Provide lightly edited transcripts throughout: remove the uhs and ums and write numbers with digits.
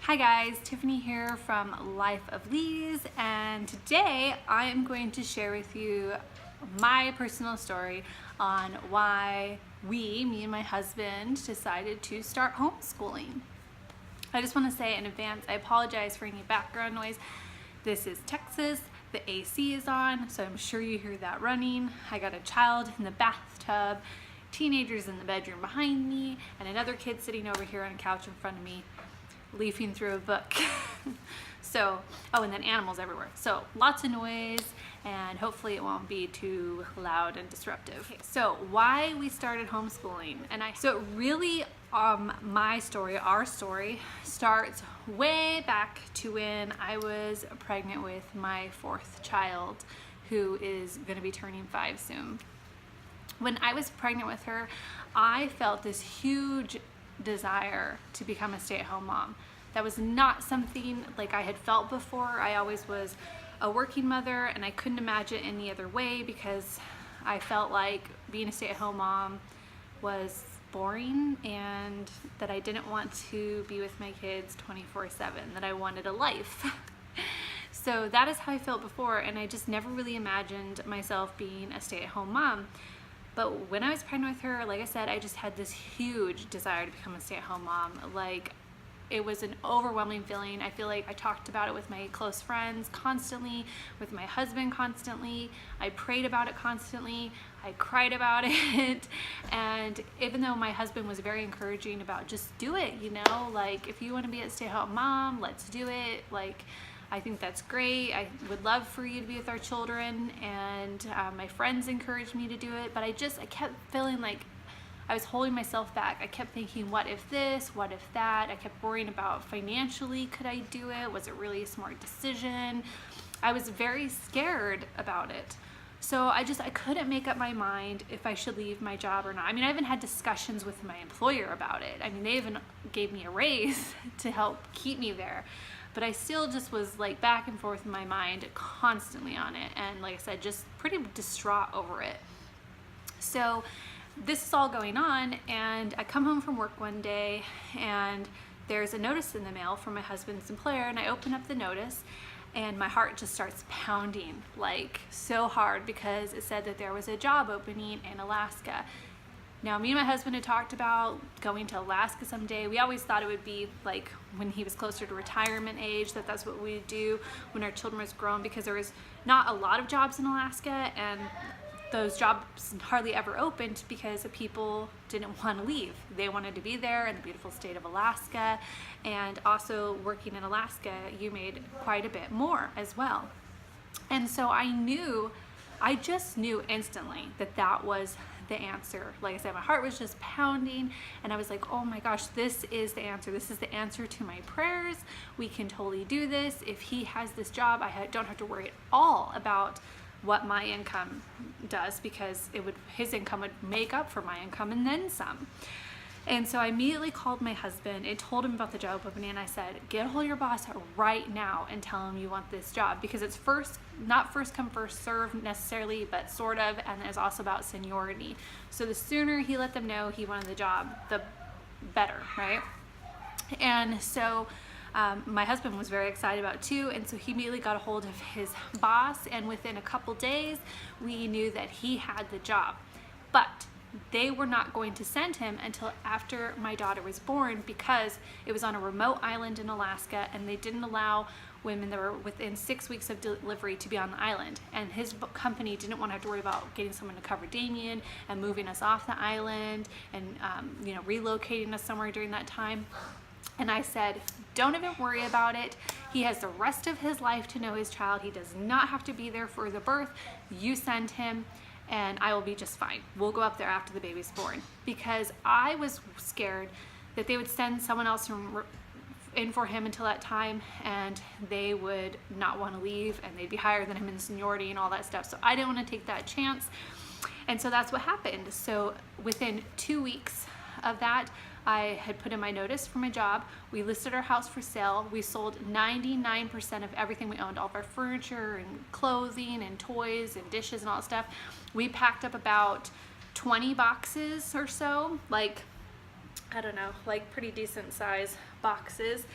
Hi guys, Tiffany here from Life of Lee's, and today I am going to share with you my personal story on why me and my husband, decided to start homeschooling. I just want to say in advance, I apologize for any background noise. This is Texas, the AC is on, so I'm sure you hear that running. I got a child in the bathtub, teenagers in the bedroom behind me, and another kid sitting over here on a couch in front of me leafing through a book. And then animals everywhere. So lots of noise, and hopefully it won't be too loud and disruptive. Okay, so why we started homeschooling, my story, our story, starts way back to when I was pregnant with my fourth child, who is going to be turning 5 soon. When I was pregnant with her, I felt this huge desire to become a stay-at-home mom. That was not something like I had felt before. I always was a working mother, and I couldn't imagine any other way because I felt like being a stay-at-home mom was boring and that I didn't want to be with my kids 24/7, that I wanted a life. So that is how I felt before, and I just never really imagined myself being a stay-at-home mom. But when I was pregnant with her, like I said, I just had this huge desire to become a stay-at-home mom. Like, it was an overwhelming feeling. I feel like I talked about it with my close friends constantly, with my husband constantly. I prayed about it constantly. I cried about it. And even though my husband was very encouraging about just do it, like if you want to be a stay-at-home mom, let's do it. Like, I think that's great. I would love for you to be with our children, and my friends encouraged me to do it, but I kept feeling like I was holding myself back. I kept thinking, what if this, what if that? I kept worrying about financially, could I do it? Was it really a smart decision? I was very scared about it. So I couldn't make up my mind if I should leave my job or not. I mean, I even had discussions with my employer about it. I mean, they even gave me a raise to help keep me there. But I still just was like back and forth in my mind constantly on it. And like I said, just pretty distraught over it. So this is all going on, and I come home from work one day, and there's a notice in the mail from my husband's employer, and I open up the notice, and my heart just starts pounding like so hard because it said that there was a job opening in Alaska. Now, me and my husband had talked about going to Alaska someday. We always thought it would be like when he was closer to retirement age, that's what we'd do when our children was grown, because there was not a lot of jobs in Alaska, and those jobs hardly ever opened because people didn't want to leave. They wanted to be there in the beautiful state of Alaska, and also working in Alaska, you made quite a bit more as well. And so I just knew instantly that was the answer. Like I said, my heart was just pounding, and I was like, oh my gosh, this is the answer. This is the answer to my prayers. We can totally do this. If he has this job, I don't have to worry at all about what my income does, because his income would make up for my income and then some. And so I immediately called my husband and told him about the job opening, and I said, get a hold of your boss right now and tell him you want this job, because it's not first come first serve necessarily, but sort of, and it's also about seniority. So the sooner he let them know he wanted the job, the better, right? And so my husband was very excited about it too, and so he immediately got a hold of his boss, and within a couple days we knew that he had the job. But they were not going to send him until after my daughter was born, because it was on a remote island in Alaska, and they didn't allow women that were within 6 weeks of delivery to be on the island. And his company didn't want to have to worry about getting someone to cover Damien and moving us off the island and relocating us somewhere during that time. And I said, don't even worry about it. He has the rest of his life to know his child. He does not have to be there for the birth. You send him, and I will be just fine. We'll go up there after the baby's born. Because I was scared that they would send someone else in for him until that time, and they would not want to leave, and they'd be higher than him in seniority and all that stuff. So I didn't want to take that chance. And so that's what happened. So within 2 weeks of that, I had put in my notice for my job. We listed our house for sale. We sold 99% of everything we owned, all of our furniture and clothing and toys and dishes and all that stuff. We packed up about 20 boxes or so, like, I don't know, like pretty decent size boxes.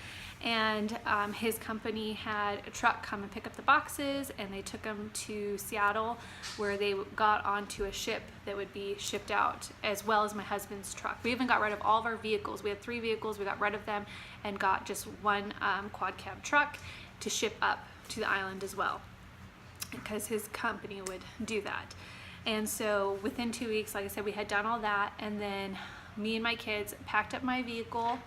And his company had a truck come and pick up the boxes, and they took them to Seattle, where they got onto a ship that would be shipped out, as well as my husband's truck. We even got rid of all of our vehicles. We had 3 vehicles, we got rid of them and got just one quad cab truck to ship up to the island as well, because his company would do that. And so within 2 weeks, like I said, we had done all that, and then me and my kids packed up my vehicle.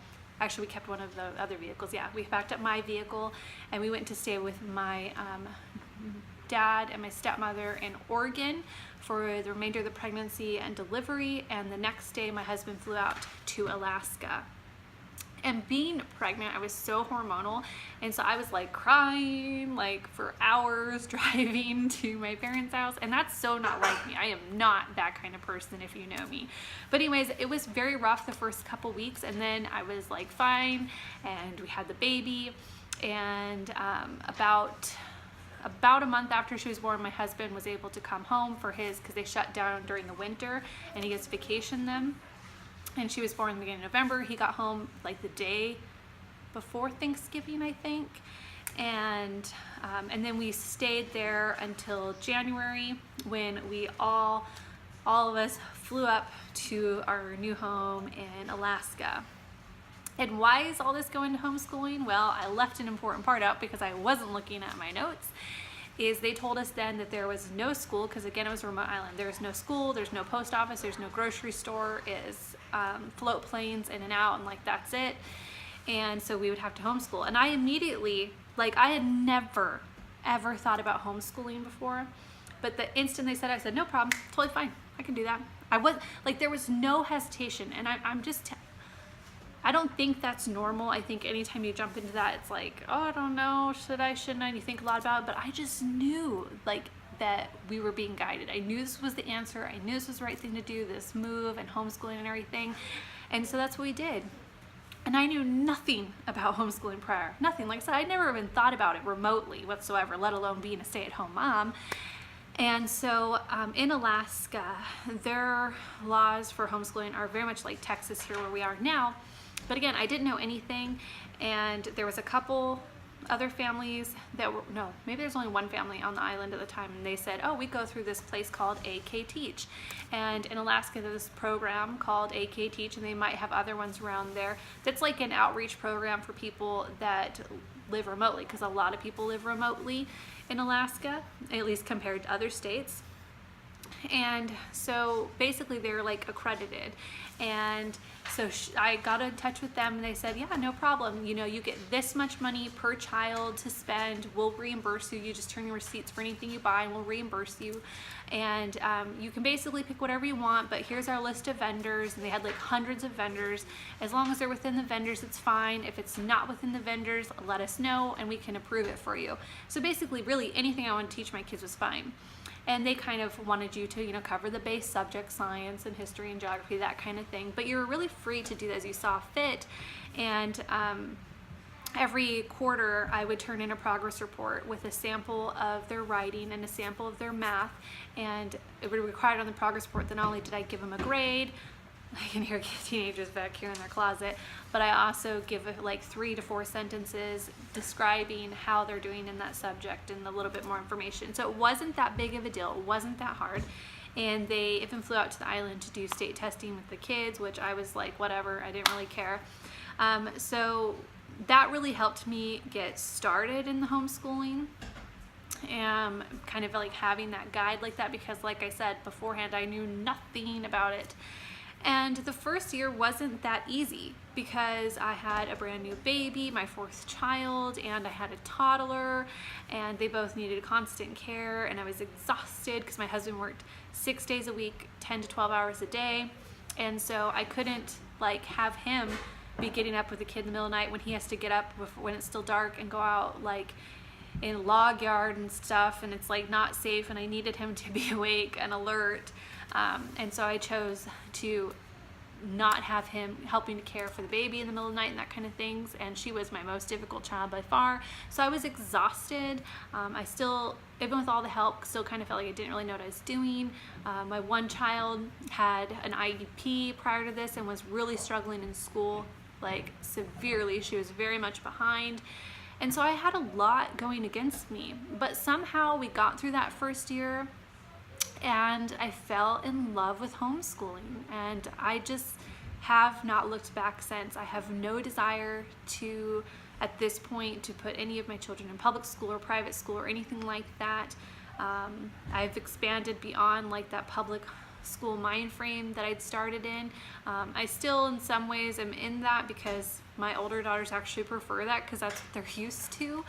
Actually, we kept one of the other vehicles. Yeah, we packed up my vehicle and we went to stay with my dad and my stepmother in Oregon for the remainder of the pregnancy and delivery. And the next day, my husband flew out to Alaska. And being pregnant, I was so hormonal, and so I was like crying like for hours driving to my parents' house, and that's so not like me. I am not that kind of person, if you know me. But anyways, it was very rough the first couple weeks, and then I was like fine, and we had the baby, and about a month after she was born, my husband was able to come home for his, because they shut down during the winter, and he gets vacation then. And she was born in the beginning of November. He got home like the day before Thanksgiving, I think. And then we stayed there until January, when we all of us flew up to our new home in Alaska. And why is all this going to homeschooling? Well, I left an important part out because I wasn't looking at my notes. Is they told us then that there was no school, because again, it was a remote island. There's no school, there's no post office, there's no grocery store, is float planes in and out, and like that's it. And so we would have to homeschool. And I immediately, like, I had never ever thought about homeschooling before, but the instant they said, I said, no problem, totally fine, I can do that. I was like, there was no hesitation, and I don't think that's normal. I think anytime you jump into that, it's like, oh, I don't know, should I, shouldn't I? And you think a lot about it, but I just knew like that we were being guided. I knew this was the answer. I knew this was the right thing to do, this move and homeschooling and everything. And so that's what we did. And I knew nothing about homeschooling prior, nothing. Like I said, I never even thought about it remotely whatsoever, let alone being a stay-at-home mom. And so in Alaska, their laws for homeschooling are very much like Texas here where we are now. But again, I didn't know anything, and there was a couple other families that were, no, maybe there's only one family on the island at the time, and they said, oh, we go through this place called AK Teach. And in Alaska, there's this program called AK Teach, and they might have other ones around there. That's like an outreach program for people that live remotely, because a lot of people live remotely in Alaska, at least compared to other states. And so basically they're like accredited. And so I got in touch with them, and they said, yeah, no problem. You know, you get this much money per child to spend. We'll reimburse you. You just turn your receipts for anything you buy, and we'll reimburse you. And you can basically pick whatever you want, but here's our list of vendors. And they had like hundreds of vendors. As long as they're within the vendors, it's fine. If it's not within the vendors, let us know, and we can approve it for you. So basically, really anything I wanted to teach my kids was fine. And they kind of wanted you to, you know, cover the base subjects, science and history and geography, that kind of thing. But you were really free to do that as you saw fit. And every quarter, I would turn in a progress report with a sample of their writing and a sample of their math. And it would be required on the progress report that not only did I give them a grade, I can hear teenagers back here in their closet, but I also give like 3 to 4 sentences describing how they're doing in that subject and a little bit more information. So it wasn't that big of a deal. It wasn't that hard. And they even flew out to the island to do state testing with the kids, which I was like, whatever, I didn't really care. So that really helped me get started in the homeschooling. Kind of like having that guide like that, because like I said beforehand, I knew nothing about it. And the first year wasn't that easy, because I had a brand new baby, my 4th child, and I had a toddler, and they both needed constant care, and I was exhausted because my husband worked 6 days a week, 10 to 12 hours a day. And so I couldn't like have him be getting up with the kid in the middle of the night when he has to get up when it's still dark and go out like in a log yard and stuff, and it's like not safe, and I needed him to be awake and alert. And so I chose to not have him helping to care for the baby in the middle of the night and that kind of things. And she was my most difficult child by far. So I was exhausted. I still, even with all the help, still kind of felt like I didn't really know what I was doing. My one child had an IEP prior to this and was really struggling in school, like severely. She was very much behind. And so I had a lot going against me, but somehow we got through that first year and I fell in love with homeschooling, and I just have not looked back since. I have no desire to, at this point, to put any of my children in public school or private school or anything like that. I've expanded beyond like that public school mind frame that I'd started in. I still in some ways am in that because my older daughters actually prefer that because that's what they're used to.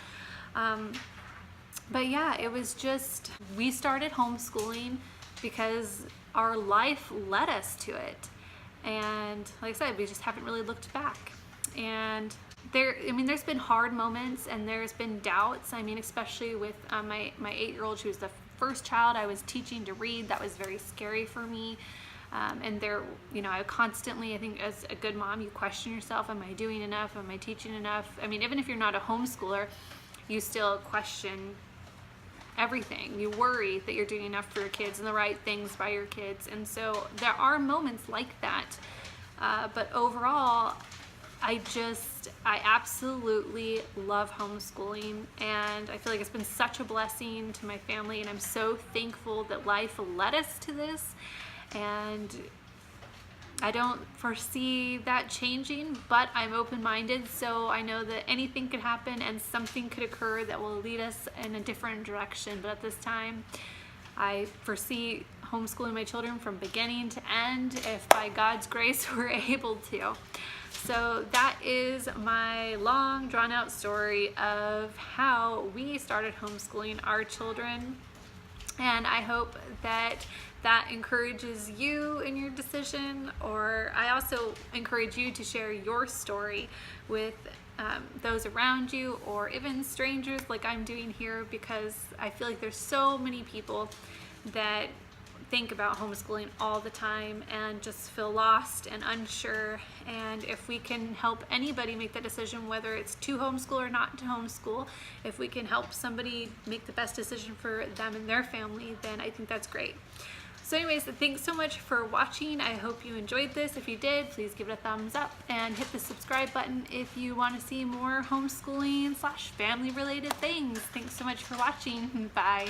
But yeah, it was just, we started homeschooling because our life led us to it. And like I said, we just haven't really looked back. And there's been hard moments and there's been doubts. I mean, especially with my 8-year-old, she was the first child I was teaching to read. That was very scary for me. And there, I constantly, I think as a good mom, you question yourself, am I doing enough? Am I teaching enough? I mean, even if you're not a homeschooler, you still question everything. You worry that you're doing enough for your kids and the right things by your kids. And so there are moments like that. But overall, I absolutely love homeschooling, and I feel like it's been such a blessing to my family, and I'm so thankful that life led us to this, and I don't foresee that changing, but I'm open-minded, so I know that anything could happen and something could occur that will lead us in a different direction. But at this time, I foresee homeschooling my children from beginning to end, if by God's grace we're able to. So that is my long, drawn-out story of how we started homeschooling our children. And I hope that encourages you in your decision, or I also encourage you to share your story with those around you or even strangers like I'm doing here, because I feel like there's so many people that think about homeschooling all the time and just feel lost and unsure. And if we can help anybody make that decision, whether it's to homeschool or not to homeschool, if we can help somebody make the best decision for them and their family, then I think that's great. So anyways, thanks so much for watching. I hope you enjoyed this. If you did, please give it a thumbs up and hit the subscribe button if you want to see more homeschooling / family related things. Thanks so much for watching. Bye.